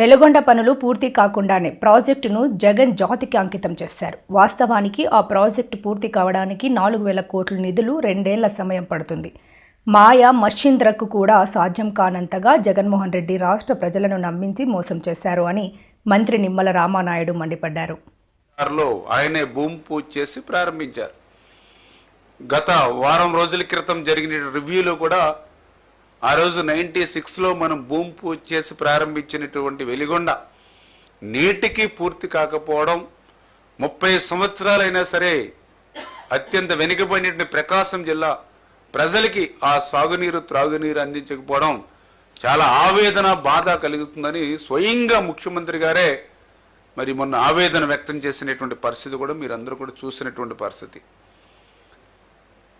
వెలుగొండ పనులు పూర్తి కాకుండానే ప్రాజెక్టును జగన్ జాతికి అంకితం చేశారు. వాస్తవానికి ఆ ప్రాజెక్టు పూర్తి కావడానికి 4,000 కోట్ల నిధులు 2 ఏళ్ల సమయం పడుతుంది. మాయా మషీంద్రకు కూడా సాధ్యం కానంతగా జగన్మోహన్ రెడ్డి రాష్ట్ర ప్రజలను నమ్మించి మోసం చేశారు అని మంత్రి నిమ్మల రామానాయుడు మండిపడ్డారు. ఆయనే భూమి పూజ చేసి ప్రారంభించారు. గత వారం రోజుల క్రితం జరిగిన రివ్యూలో కూడా ఆ రోజు 96లో మనం భూమి పూజ చేసి ప్రారంభించినటువంటి వెలిగొండ నీటికి పూర్తి కాకపోవడం, 30 సంవత్సరాలైనా సరే అత్యంత వెనుకబడిన ప్రకాశం జిల్లా ప్రజలకి ఆ సాగునీరు త్రాగునీరు అందించకపోవడం చాలా ఆవేదన బాధ కలుగుతుందని స్వయంగా ముఖ్యమంత్రి గారే మరి మొన్న ఆవేదన వ్యక్తం చేసినటువంటి పరిస్థితి కూడా మీరందరూ కూడా చూసినటువంటి పరిస్థితి.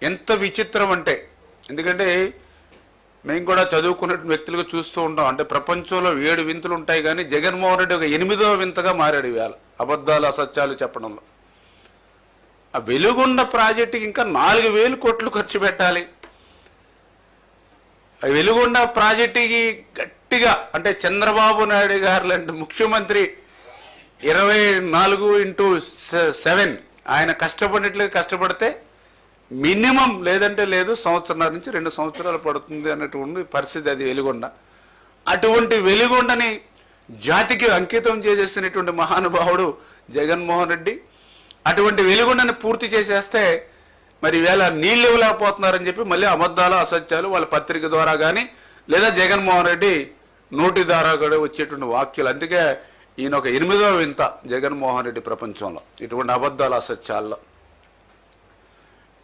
ఎంత విచిత్రం అంటే, ఎందుకంటే మేము కూడా చదువుకున్నటువంటి వ్యక్తులుగా చూస్తూ ఉంటాం. అంటే ప్రపంచంలో 7 వింతలు ఉంటాయి, కానీ జగన్మోహన్ రెడ్డి ఒక 8వ వింతగా మారాడు ఇవాళ అబద్ధాలు అసత్యాలు చెప్పడంలో. ఆ వెలుగొండ ప్రాజెక్టుకి ఇంకా 4,000 కోట్లు ఖర్చు పెట్టాలి. ఆ వెలుగొండ ప్రాజెక్టుకి గట్టిగా అంటే చంద్రబాబు నాయుడు గారు లాంటి ముఖ్యమంత్రి 24x7 ఆయన కష్టపడినట్లుగా కష్టపడితే మినిమం లేదంటే లేదు 1.5 నుంచి 2 సంవత్సరాలు పడుతుంది అన్నటువంటి పరిస్థితి అది వెలుగొండ. అటువంటి వెలుగొండని జాతికి అంకితం చేసేసినటువంటి మహానుభావుడు జగన్మోహన్ రెడ్డి. అటువంటి వెలుగొండని పూర్తి చేసేస్తే మరి వేళ నీళ్ళు ఇవ్వలేకపోతున్నారని చెప్పి మళ్ళీ అబద్ధాలు అసత్యాలు వాళ్ళ పత్రిక ద్వారా కానీ లేదా జగన్మోహన్ రెడ్డి నోటి ద్వారా కూడా వచ్చేటువంటి వాక్యాలు. అందుకే ఈయన ఒక 8వ వింత జగన్మోహన్ రెడ్డి ప్రపంచంలో ఇటువంటి అబద్ధాలు అసత్యాల్లో.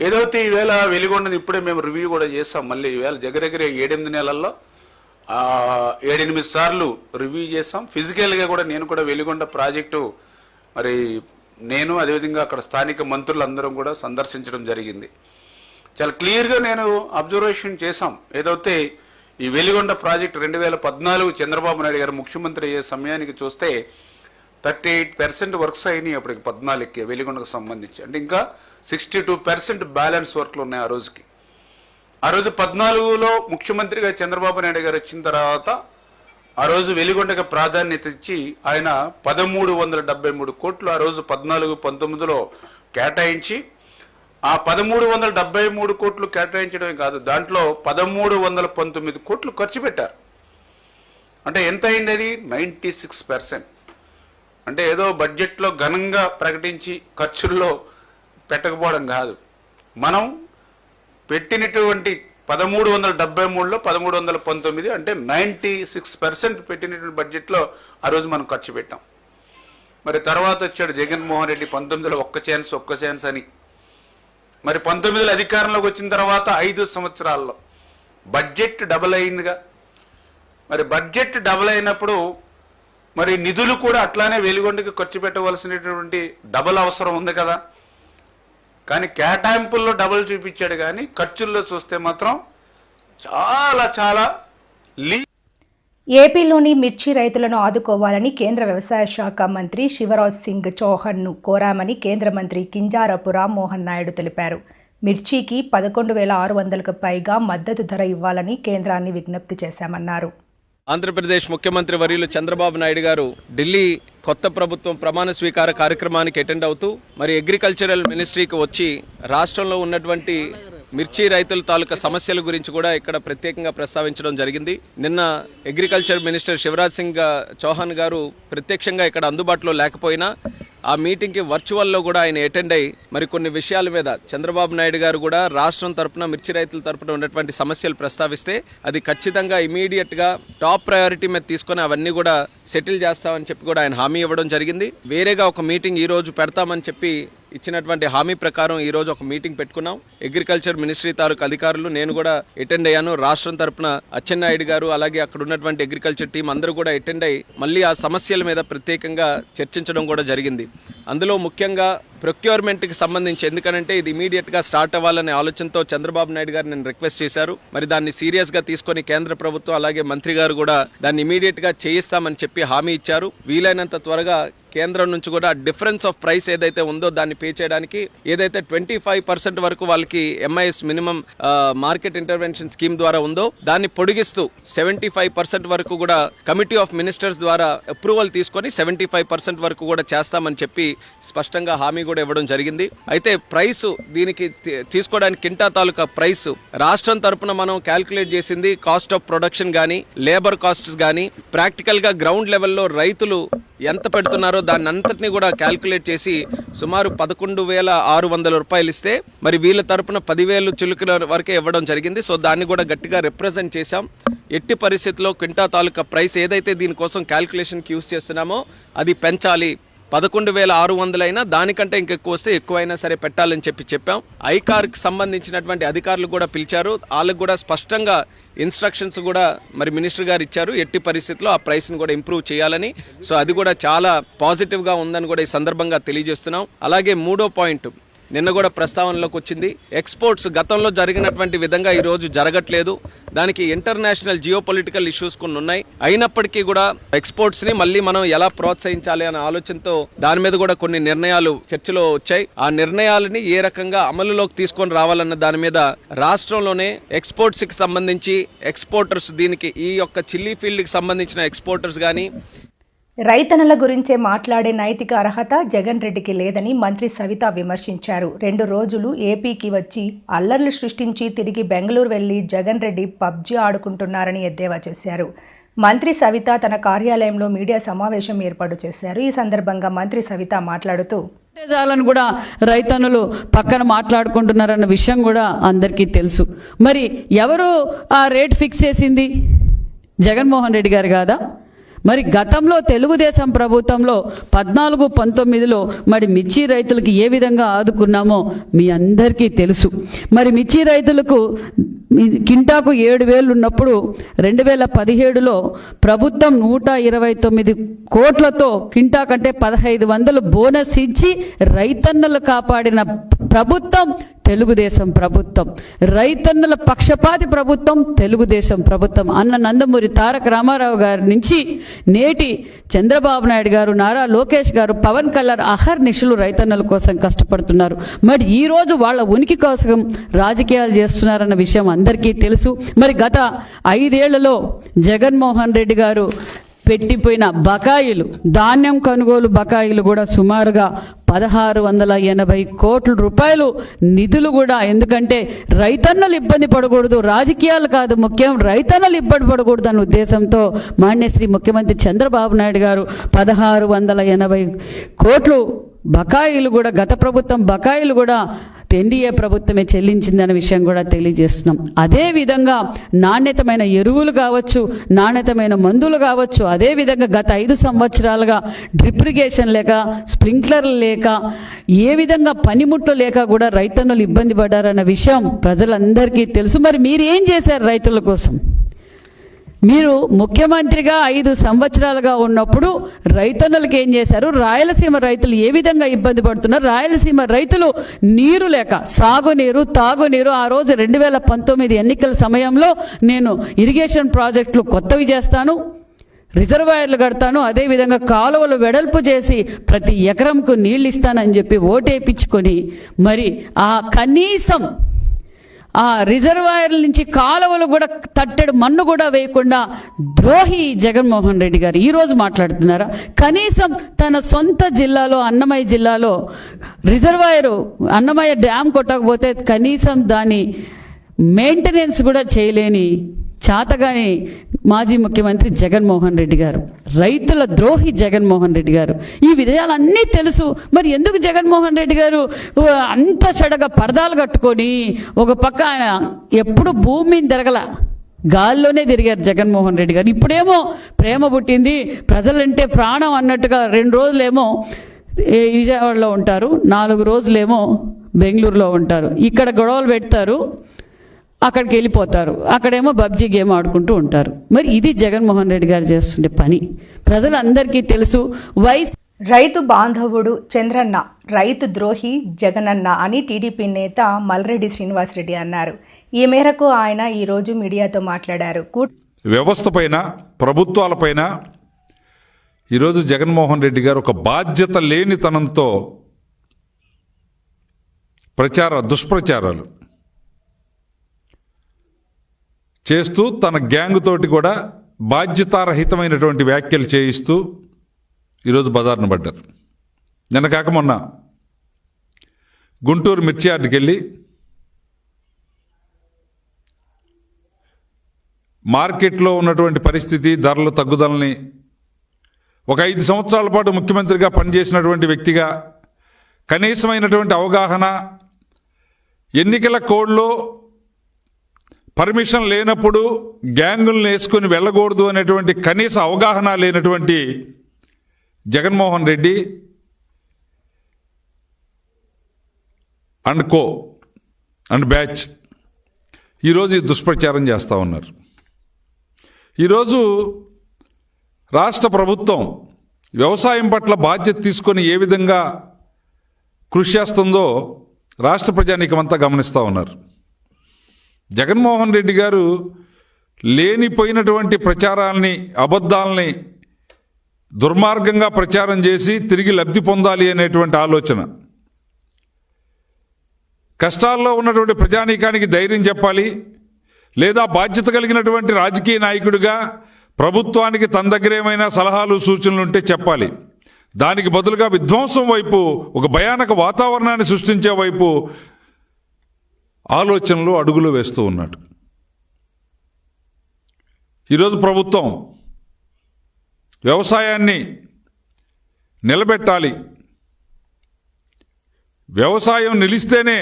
ఏదైతే ఈవేళ వెలుగొండని ఇప్పుడే మేము రివ్యూ కూడా చేసాం. మళ్ళీ ఈవేళ దగ్గర 7-8 నెలల్లో 7-8 సార్లు రివ్యూ చేసాం. ఫిజికల్గా కూడా నేను కూడా వెలుగొండ ప్రాజెక్టు మరి నేను అదేవిధంగా అక్కడ స్థానిక మంత్రులందరం కూడా సందర్శించడం జరిగింది. చాలా క్లియర్గా నేను అబ్జర్వేషన్ చేశాం. ఏదైతే ఈ వెలుగొండ ప్రాజెక్టు 2014 చంద్రబాబు నాయుడు గారు ముఖ్యమంత్రి అయ్యే సమయానికి చూస్తే 38% వర్క్స్ అయినాయి అప్పటికి 14కి వెలుగొండకు సంబంధించి. అంటే ఇంకా 62% బ్యాలెన్స్ వర్క్లు ఉన్నాయి ఆ రోజుకి. ఆ రోజు 14లో ముఖ్యమంత్రిగా చంద్రబాబు నాయుడు గారు వచ్చిన తర్వాత ఆ రోజు వెలుగొండకు ప్రాధాన్యత ఇచ్చి ఆయన 1,373 కోట్లు ఆ రోజు 14-19లో కేటాయించి, ఆ 1,373 కోట్లు కేటాయించడమే కాదు, దాంట్లో 1,319 కోట్లు ఖర్చు పెట్టారు. అంటే ఎంత అయింది అది? 96%. అంటే ఏదో బడ్జెట్లో ఘనంగా ప్రకటించి ఖర్చుల్లో పెట్టకపోవడం కాదు. మనం పెట్టినటువంటి 1,373లో 1,319 అంటే 96% పెట్టినటువంటి బడ్జెట్లో ఆ రోజు మనం ఖర్చు పెట్టాం. మరి తర్వాత వచ్చాడు జగన్మోహన్ రెడ్డి 19లో ఒక్క ఛాన్స్ అని. మరి 19లో అధికారంలోకి వచ్చిన తర్వాత 5 సంవత్సరాల్లో బడ్జెట్ డబుల్ అయిందిగా. మరి బడ్జెట్ డబుల్ అయినప్పుడు మరి నిధులు కూడా అట్లానే వెలుగొండకి ఖర్చు పెట్టవలసినటువంటి డబుల్ అవసరం ఉంది కదా. కానీ కేటాయింపుల్లో డబుల్ చూపించాడు, కానీ ఖర్చుల్లో చూస్తే మాత్రం చాలా ఏపీలోని మిర్చి రైతులను ఆదుకోవాలని కేంద్ర వ్యవసాయ శాఖ మంత్రి శివరాజ్ సింగ్ చౌహాన్ను కోరామని కేంద్ర మంత్రి కింజారపు రామ్మోహన్ నాయుడు తెలిపారు. మిర్చికి 11,600కు పైగా మద్దతు ధర ఇవ్వాలని కేంద్రాన్ని విజ్ఞప్తి చేశామన్నారు. ఆంధ్రప్రదేశ్ ముఖ్యమంత్రి వర్యులు చంద్రబాబు నాయుడు గారు ఢిల్లీ కొత్త ప్రభుత్వం ప్రమాణ స్వీకార కార్యక్రమానికి అటెండ్ అవుతూ మరి అగ్రికల్చరల్ మినిస్ట్రీకి వచ్చి రాష్ట్రంలో ఉన్నటువంటి మిర్చి రైతుల తాలూకా సమస్యల గురించి కూడా ఇక్కడ ప్రత్యేకంగా ప్రస్తావించడం జరిగింది. నిన్న అగ్రికల్చర్ మినిస్టర్ శివరాజ్ సింగ్ చౌహాన్ గారు ప్రత్యక్షంగా ఇక్కడ అందుబాటులో లేకపోయినా ఆ మీటింగ్కి వర్చువల్లో కూడా ఆయన అటెండ్ అయ్యి మరి కొన్ని విషయాల మీద చంద్రబాబు నాయుడు గారు కూడా రాష్ట్రం తరపున మిర్చి రైతుల తరపున ఉన్నటువంటి సమస్యలు ప్రస్తావిస్తే అది ఖచ్చితంగా ఇమీడియట్గా టాప్ ప్రయారిటీ మీద తీసుకొని అవన్నీ కూడా సెటిల్ చేస్తామని చెప్పి కూడా ఆయన హామీ ఇవ్వడం జరిగింది. వేరేగా ఒక మీటింగ్ ఈ రోజు పెడతామని చెప్పి ఇచ్చినటువంటి హామీ ప్రకారం ఈ రోజు ఒక మీటింగ్ పెట్టుకున్నాం. అగ్రికల్చర్ మినిస్ట్రీ తాలూకు అధికారులు నేను కూడా అటెండ్ అయ్యాను. రాష్ట్రం తరపున అచ్చెన్నాయుడు గారు అలాగే అక్కడ ఉన్నటువంటి అగ్రికల్చర్ టీం అందరూ కూడా అటెండ్ అయ్యి మళ్ళీ ఆ సమస్యల మీద ప్రత్యేకంగా చర్చించడం కూడా జరిగింది. అందులో ముఖ్యంగా ప్రొక్యూర్మెంట్కి సంబంధించి, ఎందుకంటే ఇది ఇమీడియట్గా స్టార్ట్ అవ్వాలనే ఆలోచనతో చంద్రబాబు నాయుడు గారు నేను రిక్వెస్ట్ చేశారు. మరి దాన్ని సీరియస్గా తీసుకొని కేంద్ర ప్రభుత్వం అలాగే మంత్రి గారు కూడా దాన్ని ఇమీడియట్గా చేయిస్తామని చెప్పి హామీ ఇచ్చారు. వీలైనంత త్వరగా కేంద్రం నుంచి కూడా డిఫరెన్స్ ఆఫ్ ప్రైస్ ఏదైతే ఉందో దాన్ని పే చేయడానికి ఏదైతే 25% వరకు వాళ్ళకి MIS minimum market intervention scheme ద్వారా ఉందో దాన్ని పొడిగిస్తూ 75% వరకు కూడా కమిటీ ఆఫ్ మినిస్టర్స్ ద్వారా అప్రూవల్ తీసుకొని 75% వరకు కూడా చేస్తామని చెప్పి స్పష్టంగా హామీ కూడా ఇవ్వడం జరిగింది. అయితే ప్రైస్ దీనికి తీసుకోవడానికి కింటా తాలూకా ప్రైస్ రాష్ట్రం తరపున మనం క్యాల్కులేట్ చేసింది కాస్ట్ ఆఫ్ ప్రొడక్షన్ కానీ లేబర్ కాస్ట్స్ కానీ ప్రాక్టికల్గా గ్రౌండ్ లెవెల్లో రైతులు ఎంత పెడుతున్నారో దాన్ని అంతటిని కూడా క్యాల్కులేట్ చేసి సుమారు 11,600 రూపాయలు ఇస్తే మరి వీళ్ళ తరపున 10,000 చిలుకల వరకే ఇవ్వడం జరిగింది. సో దాన్ని కూడా గట్టిగా రిప్రజెంట్ చేశాం. ఎట్టి పరిస్థితుల్లో క్వింటా తాలూకా ప్రైస్ ఏదైతే దీనికోసం క్యాల్కులేషన్కి యూజ్ చేస్తున్నామో అది పెంచాలి. 11,600 అయినా దానికంటే ఇంకెక్కువ వస్తే ఎక్కువైనా సరే పెట్టాలని చెప్పాం. ఐకార్కి సంబంధించినటువంటి అధికారులు కూడా పిలిచారు. వాళ్ళకు కూడా స్పష్టంగా ఇన్స్ట్రక్షన్స్ కూడా మరి మినిస్టర్ గారు ఇచ్చారు. ఎట్టి పరిస్థితుల్లో ఆ ప్రైస్ని కూడా ఇంప్రూవ్ చేయాలని. సో అది కూడా చాలా పాజిటివ్గా ఉందని కూడా ఈ సందర్భంగా తెలియజేస్తున్నాం. అలాగే మూడో పాయింట్ నిన్న కూడా ప్రస్తావనలోకి వచ్చింది. ఎక్స్పోర్ట్స్ గతంలో జరిగినటువంటి విధంగా ఈరోజు జరగట్లేదు. దానికి ఇంటర్నేషనల్ జియోపొలిటికల్ ఇష్యూస్ కొన్ని ఉన్నాయి. అయినప్పటికీ కూడా ఎక్స్పోర్ట్స్ని మళ్ళీ మనం ఎలా ప్రోత్సహించాలి అనే ఆలోచనతో దాని మీద కూడా కొన్ని నిర్ణయాలు చర్చలో వచ్చాయి. ఆ నిర్ణయాలని ఏ రకంగా అమలులోకి తీసుకొని రావాలన్న దాని మీద రాష్ట్రంలోనే ఎక్స్పోర్ట్స్కి సంబంధించి ఎక్స్పోర్టర్స్ దీనికి ఈ యొక్క చిల్లీ ఫీల్డ్కి సంబంధించిన ఎక్స్పోర్టర్స్ కానీ రైతన్నల గురించే మాట్లాడే నైతిక అర్హత జగన్ రెడ్డికి లేదని మంత్రి సవిత విమర్శించారు. 2 రోజులు ఏపీకి వచ్చి అల్లర్లు సృష్టించి తిరిగి బెంగళూరు వెళ్లి జగన్ రెడ్డి పబ్జీ ఆడుకుంటున్నారని ఎద్దేవా చేశారు. మంత్రి సవిత తన కార్యాలయంలో మీడియా సమావేశం ఏర్పాటు చేశారు. ఈ సందర్భంగా మంత్రి సవిత మాట్లాడుతూ జాలను కూడా రైతన్నులు పక్కన మాట్లాడుకుంటున్నారన్న విషయం కూడా అందరికీ తెలుసు. మరి ఎవరు ఆ రేట్ ఫిక్స్ చేసింది? జగన్మోహన్ రెడ్డి గారు కాదా? మరి గతంలో తెలుగుదేశం ప్రభుత్వంలో 14-19లో మరి మిర్చి రైతులకు ఏ విధంగా ఆదుకున్నామో మీ అందరికీ తెలుసు. మరి మిర్చి రైతులకు కింటాకు 7,000 ఉన్నప్పుడు 2017లో ప్రభుత్వం 129 కోట్లతో కింటా కంటే 1,500 బోనస్ ఇచ్చి రైతన్నలు కాపాడిన ప్రభుత్వం తెలుగుదేశం ప్రభుత్వం. రైతన్నల పక్షపాతి ప్రభుత్వం తెలుగుదేశం ప్రభుత్వం. అన్న నందమూరి తారక రామారావు గారి నుంచి నేటి చంద్రబాబు నాయుడు గారు, నారా లోకేష్ గారు, పవన్ కళ్యాణ్ అహర్నిశలు రైతన్నల కోసం కష్టపడుతున్నారు. మరి ఈరోజు వాళ్ళ ఉనికి కోసం రాజకీయాలు చేస్తున్నారన్న విషయం అందరికీ తెలుసు. మరి గత 5 ఏళ్లలో జగన్మోహన్ రెడ్డి గారు పెట్టిపోయిన బకాయిలు, ధాన్యం కొనుగోలు బకాయిలు కూడా సుమారుగా 1,680 కోట్ల రూపాయలు నిధులు కూడా. ఎందుకంటే రైతన్నలు ఇబ్బంది పడకూడదు, రాజకీయాలు కాదు ముఖ్యం, రైతన్నలు ఇబ్బంది పడకూడదు అన్న ఉద్దేశంతో మాన్యశ్రీ ముఖ్యమంత్రి చంద్రబాబు నాయుడు గారు 1,680 కోట్లు బకాయిలు కూడా, గత ప్రభుత్వం బకాయిలు కూడా ఎన్డీఏ ప్రభుత్వమే చెల్లించిందనే విషయం కూడా తెలియజేస్తున్నాం. అదేవిధంగా నాణ్యతమైన ఎరువులు కావచ్చు, నాణ్యతమైన మందులు కావచ్చు, అదేవిధంగా గత 5 సంవత్సరాలుగా డ్రిప్ ఇరిగేషన్ లేక, స్ప్రింక్లర్లు లేక, ఏ విధంగా పనిముట్లు లేక కూడా రైతన్నులు ఇబ్బంది పడ్డారన్న విషయం ప్రజలందరికీ తెలుసు. మరి మీరు ఏం చేశారు రైతుల కోసం? మీరు ముఖ్యమంత్రిగా 5 సంవత్సరాలుగా ఉన్నప్పుడు రైతన్నులకు ఏం చేశారు? రాయలసీమ రైతులు ఏ విధంగా ఇబ్బంది పడుతున్నారు? రాయలసీమ రైతులు నీరు లేక, సాగునీరు, తాగునీరు, ఆ రోజు 2019 ఎన్నికల సమయంలో నేను ఇరిగేషన్ ప్రాజెక్టులు కొత్తవి చేస్తాను, రిజర్వాయర్లు కడతాను, అదేవిధంగా కాలువలు వెడల్పు చేసి ప్రతి ఎకరంకు నీళ్ళు ఇస్తానని చెప్పి ఓటేపించుకొని మరి ఆ కనీసం ఆ రిజర్వాయర్ల నుంచి కాలువలు కూడా తట్టెడు మన్ను కూడా వేయకుండా ద్రోహి జగన్మోహన్ రెడ్డి గారు ఈరోజు మాట్లాడుతున్నారా? కనీసం తన సొంత జిల్లాలో, అన్నమయ్య జిల్లాలో రిజర్వాయరు అన్నమయ్య డ్యామ్ కొట్టకపోతే కనీసం దాని మెయింటెనెన్స్ కూడా చేయలేని చాతగాని మాజీ ముఖ్యమంత్రి జగన్మోహన్ రెడ్డి గారు, రైతుల ద్రోహి జగన్మోహన్ రెడ్డి గారు. ఈ విషయాలన్నీ తెలుసు. మరి ఎందుకు జగన్మోహన్ రెడ్డి గారు అంత చెడగా పరదాలు కట్టుకొని ఒక పక్క ఆయన ఎప్పుడు భూమి మీద తిరగల, గాల్లోనే తిరిగారు జగన్మోహన్ రెడ్డి గారు. ఇప్పుడేమో ప్రేమ పుట్టింది, ప్రజలంటే ప్రాణం అన్నట్టుగా 2 రోజులేమో విజయవాడలో ఉంటారు, 4 రోజులేమో బెంగళూరులో ఉంటారు. ఇక్కడ గొడవలు పెడతారు, అక్కడికి వెళ్ళిపోతారు, అక్కడేమో పబ్జీ గేమ్ ఆడుకుంటూ ఉంటారు. మరి ఇది జగన్మోహన్ రెడ్డి గారు చేస్తుండే పని ప్రజలందరికీ తెలుసు. రైతు బాంధవుడు చంద్రన్న, రైతు ద్రోహి జగనన్న అని టీడీపీ నేత మల్రెడ్డి శ్రీనివాసరెడ్డి అన్నారు. ఈ మేరకు ఆయన ఈరోజు మీడియాతో మాట్లాడారు. వ్యవస్థపైన, ప్రభుత్వాలపైన ఈరోజు జగన్మోహన్ రెడ్డి గారు ఒక బాధ్యత లేనితనంతో దుష్ప్రచారాలు చేస్తూ తన గ్యాంగ్ తోటి కూడా బాధ్యతారహితమైనటువంటి వ్యాఖ్యలు చేయిస్తూ ఈరోజు బజార్ను పడ్డారు. నిన్న కాక మొన్న గుంటూరు మిర్చి యార్డుకి వెళ్ళి మార్కెట్లో ఉన్నటువంటి పరిస్థితి, ధరల తగ్గుదలని ఒక 5 సంవత్సరాల పాటు ముఖ్యమంత్రిగా పనిచేసినటువంటి వ్యక్తిగా కనీసమైనటువంటి అవగాహన, ఎన్నికల కోడ్లో పర్మిషన్ లేనప్పుడు గ్యాంగులను వేసుకొని వెళ్ళకూడదు అనేటువంటి కనీస అవగాహన లేనటువంటి Jaganmohan Reddy and co and batch ఈరోజు ఈ దుష్ప్రచారం చేస్తూ ఉన్నారు. ఈరోజు రాష్ట్ర ప్రభుత్వం వ్యవసాయం పట్ల బాధ్యత తీసుకొని ఏ విధంగా కృషి చేస్తుందో రాష్ట్ర ప్రజానీకమంతా గమనిస్తూ ఉన్నారు. జగన్మోహన్ రెడ్డి గారు లేనిపోయినటువంటి ప్రచారాల్ని, అబద్ధాలని దుర్మార్గంగా ప్రచారం చేసి తిరిగి లబ్ధి పొందాలి అనేటువంటి ఆలోచన, కష్టాల్లో ఉన్నటువంటి ప్రజానీకానికి ధైర్యం చెప్పాలి, లేదా బాధ్యత కలిగినటువంటి రాజకీయ నాయకుడిగా ప్రభుత్వానికి తన దగ్గర ఏమైనా సలహాలు సూచనలు ఉంటే చెప్పాలి. దానికి బదులుగా విధ్వంసం వైపు, ఒక భయానక వాతావరణాన్ని సృష్టించే వైపు ఆలోచనలు, అడుగులు వేస్తూ ఉన్నాడు. ఈరోజు ప్రభుత్వం వ్యవసాయాన్ని నిలబెట్టాలి, వ్యవసాయం నిలిస్తేనే,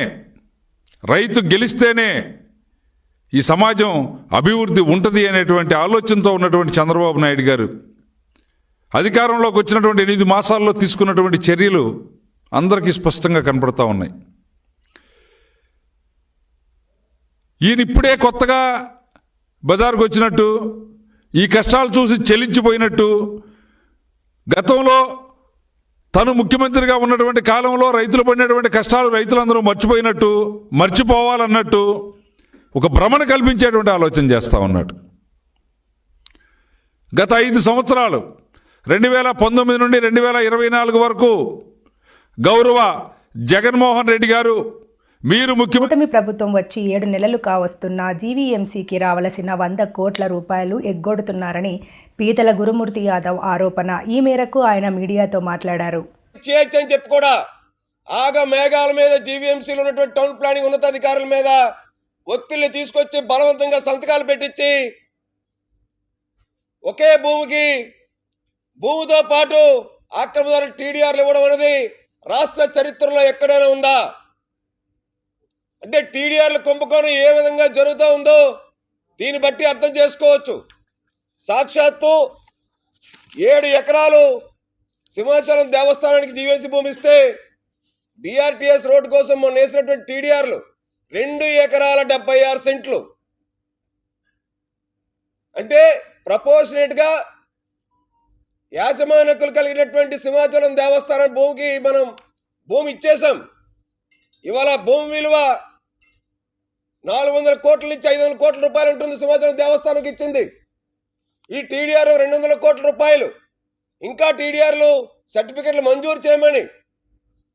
రైతు గెలిస్తేనే ఈ సమాజం అభివృద్ధి ఉంటుంది అనేటువంటి ఆలోచనతో ఉన్నటువంటి చంద్రబాబు నాయుడు గారు అధికారంలోకి వచ్చినటువంటి 8 మాసాల్లో తీసుకున్నటువంటి చర్యలు అందరికీ స్పష్టంగా కనపడతా ఉన్నాయి. ఈయన ఇప్పుడే కొత్తగా బజార్కు వచ్చినట్టు, ఈ కష్టాలు చూసి చెలించిపోయినట్టు, గతంలో తను ముఖ్యమంత్రిగా ఉన్నటువంటి కాలంలో రైతులు పడినటువంటి కష్టాలు రైతులందరూ మర్చిపోవాలన్నట్టు ఒక భ్రమణ కల్పించేటువంటి ఆలోచన చేస్తూ ఉన్నాడు. గత 5 సంవత్సరాలు 2019 నుండి 2024 వరకు గౌరవ జగన్మోహన్ రెడ్డి గారు మీరు కూటమి ప్రభుత్వం వచ్చి 7 నెలలు కావస్తున్నా జీవీఎంసీకి రావలసిన 100 కోట్ల రూపాయలు ఎగ్గొడుతున్నారని పీతల గురుమూర్తి యాదవ్ ఆరోపణ. ఈ మేరకు ఆయన మీడియాతో మాట్లాడారు. చేయొచ్చని చెప్పి కూడా మేఘాల మీద జీవీఎంసీలో ఉన్నటువంటి టౌన్ ప్లానింగ్ ఉన్నతాధికారుల మీద ఒత్తిళ్లు తీసుకొచ్చి బలవంతంగా సంతకాలు పెట్టించి ఒకే భూమితో పాటు ఆక్రమణదారులు టీడీఆర్లు ఇవ్వడం అనేది రాష్ట్ర చరిత్రలో ఎక్కడైనా ఉందా? అంటే టీడీఆర్ల కుంభకోణం ఏ విధంగా జరుగుతూ ఉందో దీన్ని బట్టి అర్థం చేసుకోవచ్చు. సాక్షాత్తు 7 ఎకరాలు సింహాచలం దేవస్థానానికి జీవీఎంసీ భూమి ఇస్తే బీఆర్టీఎస్ రోడ్డు కోసం మొన్న వేసినటువంటి టీడీఆర్లు 2 ఎకరాల 76 సెంట్లు. అంటే ప్రపోర్షనేట్ గా యాజమాన్య హక్కులు కలిగినటువంటి సింహాచలం దేవస్థానం భూమికి మనం భూమి ఇచ్చేసాం. ఇవాళ భూమి విలువ 400 కోట్ల నుంచి 500 కోట్ల రూపాయలు ఉంటుంది. సింహాచలం దేవస్థానంకి ఇచ్చింది. ఈ టీడీఆర్ 200 కోట్ల రూపాయలు. ఇంకా టీడీఆర్లు సర్టిఫికెట్లు మంజూరు చేయమని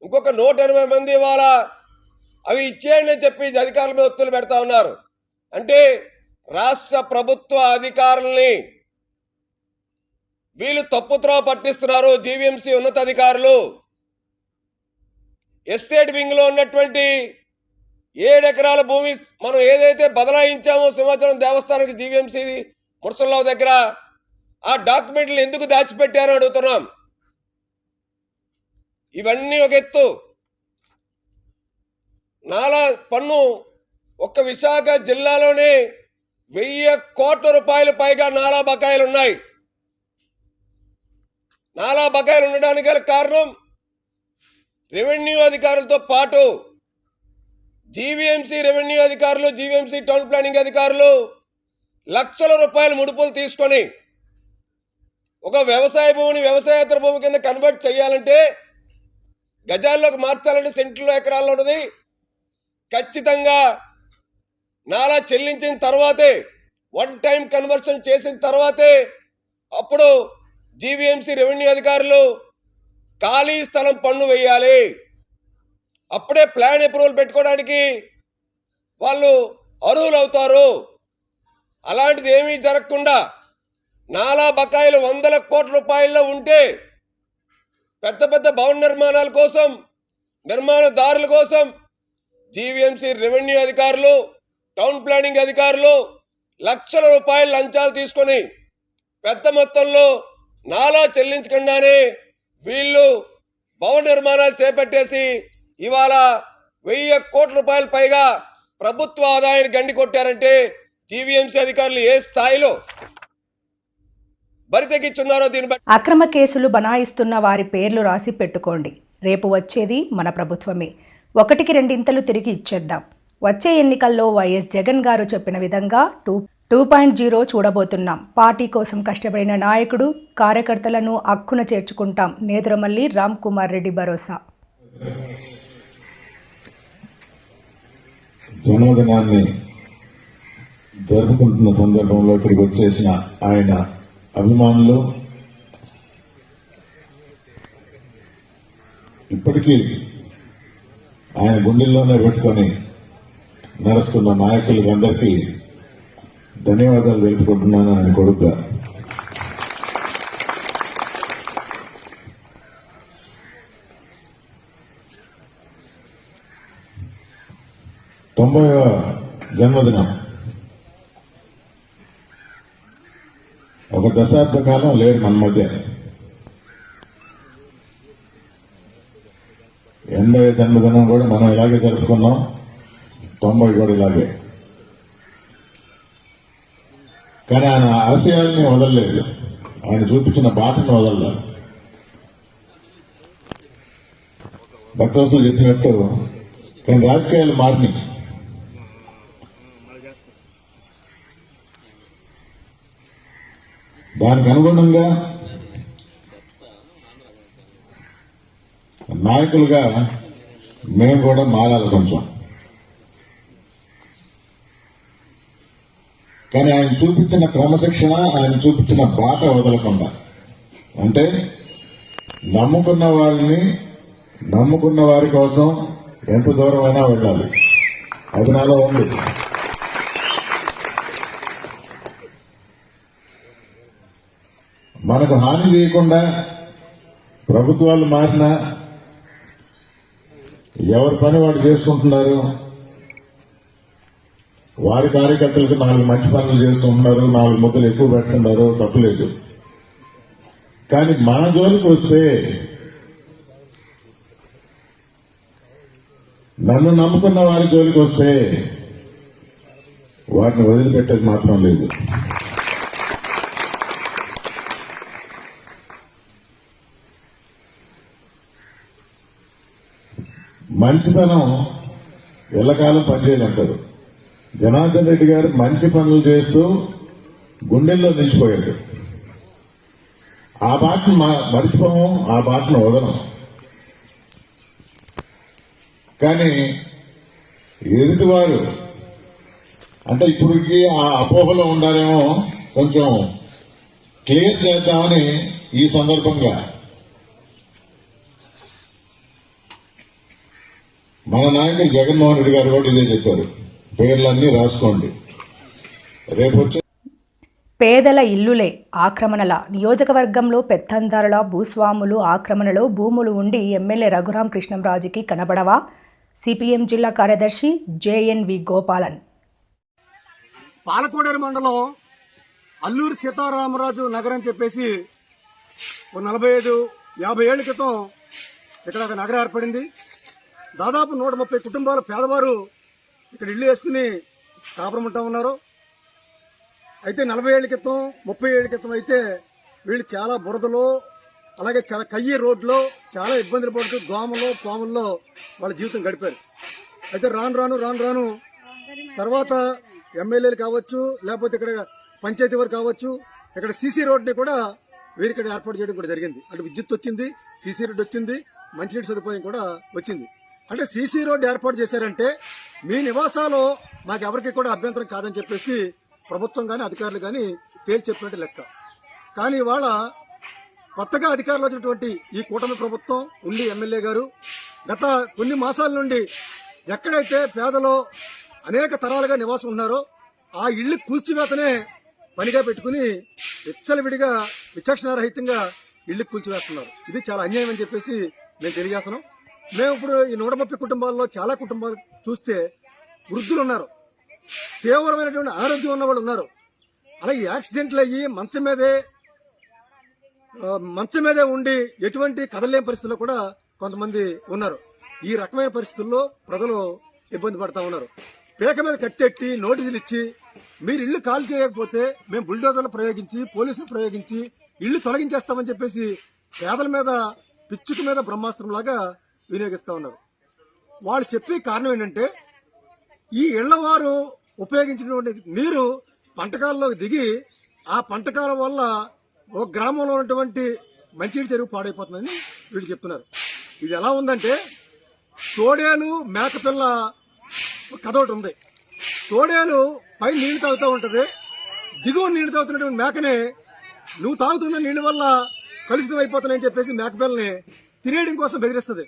ఇంకొక 180 మంది ఇవాళ అవి ఇచ్చేయండి అని చెప్పి అధికారుల మీద ఒత్తిళ్లు పెడతా ఉన్నారు. అంటే రాష్ట్ర ప్రభుత్వ అధికారుల్ని వీళ్ళు తప్పుత్రోవ పట్టిస్తున్నారు. జీవీఎంసీ ఉన్నతాధికారులు ఎస్టేట్ వింగ్ లో ఉన్నటువంటి 7 ఎకరాల భూమి మనం ఏదైతే బదలాయించామో సింహాచలం దేవస్థానానికి జీవీఎంసీ మురసల్లావు దగ్గర, ఆ డాక్యుమెంట్లు ఎందుకు దాచిపెట్టారో అడుగుతున్నాం. ఇవన్నీ ఒక ఎత్తు. నాలా పన్ను ఒక్క విశాఖ జిల్లాలోనే 1000 కోట్ల రూపాయలు పైగా నాలా బకాయిలు ఉన్నాయి. నాలా బకాయిలు ఉండడానికి గల కారణం రెవెన్యూ అధికారులతో పాటు జీవీఎంసీ రెవెన్యూ అధికారులు, జీవీఎంసీ టౌన్ ప్లానింగ్ అధికారులు లక్షల రూపాయల ముడుపులు తీసుకొని ఒక వ్యవసాయ భూమిని వ్యవసాయేతర భూమి కింద కన్వర్ట్ చేయాలంటే, గజాల్లోకి మార్చాలంటే సెంట్లలో ఎకరాల్లో ఉన్నది ఖచ్చితంగా నాలా చెల్లించిన తర్వాతే, వన్ టైం కన్వర్షన్ చేసిన తర్వాతే అప్పుడు జీవీఎంసీ రెవెన్యూ అధికారులు ఖాళీ స్థలం పన్ను వేయాలి. అప్పుడే ప్లాన్ అప్రూవల్ పెట్టుకోవడానికి వాళ్ళు అర్హులు అవుతారు. అలాంటిది ఏమీ జరగకుండా నాలా బకాయిలు 100 కోట్ల రూపాయల్లో ఉంటే పెద్ద పెద్ద భవన నిర్మాణాల కోసం, నిర్మాణదారుల కోసం జీవీఎంసీ రెవెన్యూ అధికారులు, టౌన్ ప్లానింగ్ అధికారులు లక్షల రూపాయల లంచాలు తీసుకొని పెద్ద మొత్తంలో నాలా చెల్లించకుండానే వీళ్ళు భవన నిర్మాణాలు చేపట్టేసి ఇవాళ 1000 కోట్ల రూపాయల పైగా ప్రభుత్వ ఆదాయాన్ని గండి కొట్టారంటే జీవీఎంసీ అధికారులు ఏ స్థాయిలో బరితెగించున్నారో దీన్ని బట్టి. అక్రమ కేసులు బనాయిస్తున్న వారి పేర్లు రాసి పెట్టుకోండి. రేపు వచ్చేది మన ప్రభుత్వమే. 1కి 2 ఇంతలు తిరిగి ఇచ్చేద్దాం. వచ్చే ఎన్నికల్లో వైఎస్ జగన్ గారు చెప్పిన విధంగా 2.0 చూడబోతున్నాం. పార్టీ కోసం కష్టపడిన నాయకుడు, కార్యకర్తలను అక్కున చేర్చుకుంటాం. నేదురమల్లి రామ్ కుమార్ రెడ్డి భరోసా. జన్మదినాన్ని జరుపుకుంటున్న సందర్భంలో ఇక్కడికి వచ్చేసిన ఆయన అభిమానులు, ఇప్పటికీ ఆయన గుండెల్లోనే పెట్టుకొని నడుస్తున్న నాయకులకి అందరికీ ధన్యవాదాలు తెలుపుకుంటున్నాను. ఆయన కొడుకుగా తొంభైవ జన్మదినం ఒక దశాబ్ద కాలం లేరు మన మధ్య. 80వ జన్మదినం కూడా మనం ఇలాగే జరుపుకున్నాం, 90 కూడా ఇలాగే. కానీ ఆయన ఆశయాల్ని వదలలేదు, ఆయన చూపించిన బాటను వదలలేదు. భక్తవసులు చెప్పినట్టు కానీ రాజకీయాలు మారినాయి. దానికి అనుగుణంగా నాయకులుగా మేము కూడా మారాలి కొంచెం. కానీ ఆయన చూపించిన క్రమశిక్షణ, ఆయన చూపించిన బాట వదలకుండా, అంటే నమ్ముకున్న వాళ్ళని, నమ్ముకున్న వారి కోసం ఎంత దూరమైనా వెళ్ళాలి, అది నాలో ఉంది. మనకు హాని చేయకుండా ప్రభుత్వాలు మారినా ఎవరి పని వాడు చేసుకుంటున్నారు. వారి కార్యకర్తలకు 4 మంచి పనులు చేస్తుంటున్నారు, 4 ముద్దలు ఎక్కువ పెడుతున్నారు, తప్పులేదు. కానీ మన జోలికి వస్తే, నన్ను నమ్ముకున్న వారి జోలికి వస్తే వాటిని వదిలిపెట్టేది మాత్రం లేదు. మంచితనం ఎల్లకాలం పనిచేయాలంటారు. జనార్దన్ రెడ్డి గారు మంచి పనులు చేస్తూ గుండెల్లో నిలిచిపోయాడు. ఆ బాటను మర్చిపోము, ఆ బాటను వదలం. కానీ ఎదుటివారు అంటే ఇప్పటికి ఆ అపోహలో ఉండాలేమో, కొంచెం క్లియర్ చేద్దామని ఈ సందర్భంగా మన నాయకుడు జగన్మోహన్ రెడ్డి గారు కూడా ఇదే చెప్పారు, పేర్లన్నీ రాసుకోండి. రేపు వచ్చే పేదల ఇల్లులే ఆక్రమణల. నియోజకవర్గంలో పెత్తందారుల, భూస్వాములు ఆక్రమణలో భూములు ఉండి ఎమ్మెల్యే రఘురాం కృష్ణంరాజుకి కనబడవా? సిపిఎం జిల్లా కార్యదర్శి జేఎన్వి గోపాలన్. పాలకోడేరు మండలం అల్లూరు సీతారామరాజు నగరం చెప్పేసి 45-50 ఏళ్ల క్రితం ఇక్కడ ఒక నగరం ఏర్పడింది. దాదాపు 130 కుటుంబాల పేదవారు ఇక్కడ ఇళ్లు వేసుకుని కాపురం ఉంటా ఉన్నారు. అయితే 40 ఏళ్ల క్రితం, 30 ఏళ్ల క్రితం అయితే వీళ్ళు చాలా బురదలో, అలాగే చాలా కయ్యి రోడ్లో చాలా ఇబ్బందులు పడుతూ దోమలో, పాముల్లో వాళ్ళ జీవితం గడిపారు. అయితే రాను తర్వాత ఎమ్మెల్యేలు కావచ్చు, లేకపోతే ఇక్కడ పంచాయతీ వారు కావచ్చు, ఇక్కడ సీసీ రోడ్ని కూడా వీరిక్కడ ఏర్పాటు చేయడం కూడా జరిగింది. అంటే విద్యుత్ వచ్చింది, సీసీ రోడ్డు వచ్చింది, మంచినీటి సదుపాయం కూడా వచ్చింది. అంటే సీసీ రోడ్డు ఏర్పాటు చేశారంటే మీ నివాసాలు మాకెవరికి కూడా అభ్యంతరం కాదని చెప్పేసి ప్రభుత్వం కానీ అధికారులు కానీ తేల్చి చెప్పినట్టు లెక్క. కానీ ఇవాళ కొత్తగా అధికారంలో వచ్చినటువంటి ఈ కూటమి ప్రభుత్వం ఉండి ఎమ్మెల్యే గారు గత కొన్ని మాసాల నుండి ఎక్కడైతే పేదలు అనేక తరాలుగా నివాసం ఉన్నారో ఆ ఇళ్లు కూల్చివేతనే పనిగా పెట్టుకుని విచ్చలవిడిగా విచక్షణారహితంగా ఇళ్లు కూల్చివేస్తున్నారు. ఇది చాలా అన్యాయం అని చెప్పేసి మేము తెలియజేస్తున్నాం. మేము ఇప్పుడు ఈ 130 కుటుంబాల్లో చాలా కుటుంబాలు చూస్తే వృద్ధులు ఉన్నారు, తీవ్రమైనటువంటి ఆరోగ్యం ఉన్న వాళ్ళు ఉన్నారు, అలాగే యాక్సిడెంట్లు అయ్యి మంచం మీదే ఉండి ఎటువంటి కదలేని పరిస్థితుల్లో కూడా కొంతమంది ఉన్నారు. ఈ రకమైన పరిస్థితుల్లో ప్రజలు ఇబ్బంది పడతా ఉన్నారు. పేక మీద కత్తెట్టి నోటీసులు ఇచ్చి మీరు ఇళ్లు ఖాళీ చేయకపోతే మేము బుల్డోజర్లు ప్రయోగించి పోలీసులు ప్రయోగించి ఇళ్లు తొలగించేస్తామని చెప్పేసి పేదల మీద పిచ్చుక మీద బ్రహ్మాస్త్రం లాగా వినియోగిస్తా ఉన్నారు. వాళ్ళు చెప్పే కారణం ఏంటంటే ఈ ఇళ్లవారు ఉపయోగించినటువంటి నీరు పంటకాలంలోకి దిగి ఆ పంటకాలం వల్ల ఒక గ్రామంలో ఉన్నటువంటి మంచినీటి చెరువు పాడైపోతుందని వీళ్ళు చెప్తున్నారు. ఇది ఎలా ఉందంటే తోడేలు మేకపిల్ల కథ ఒకటి ఉంది. తోడేలు పై నీళ్లు తాగుతూ ఉంటది, దిగువ నీళ్లు తాగుతున్నటువంటి మేకనే నువ్వు తాగుతున్న నీళ్ల వల్ల కలుషితం అయిపోతున్నాయని చెప్పేసి మేకపిల్లని తినేయడం కోసం బెదిరిస్తుంది.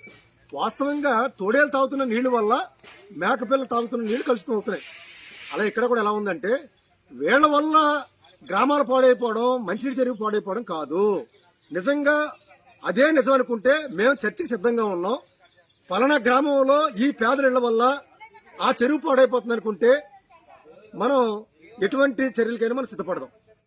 వాస్తవంగా తోడేలు తాగుతున్న నీళ్ల వల్ల మేకపిల్ల తాగుతున్న నీళ్లు కలుషితం అవుతున్నాయి. అలా ఇక్కడ కూడా ఎలా ఉందంటే వీళ్ల వల్ల గ్రామాలు పాడైపోవడం, మంచినీటి చెరువు పాడైపోవడం కాదు. నిజంగా అదే నిజం అనుకుంటే మేము చర్చకి సిద్ధంగా ఉన్నాం. పలానా గ్రామంలో ఈ పేదల ఇళ్ల వల్ల ఆ చెరువు పాడైపోతుంది అనుకుంటే మనం ఎటువంటి చర్యలకైనా మనం సిద్ధపడదాం.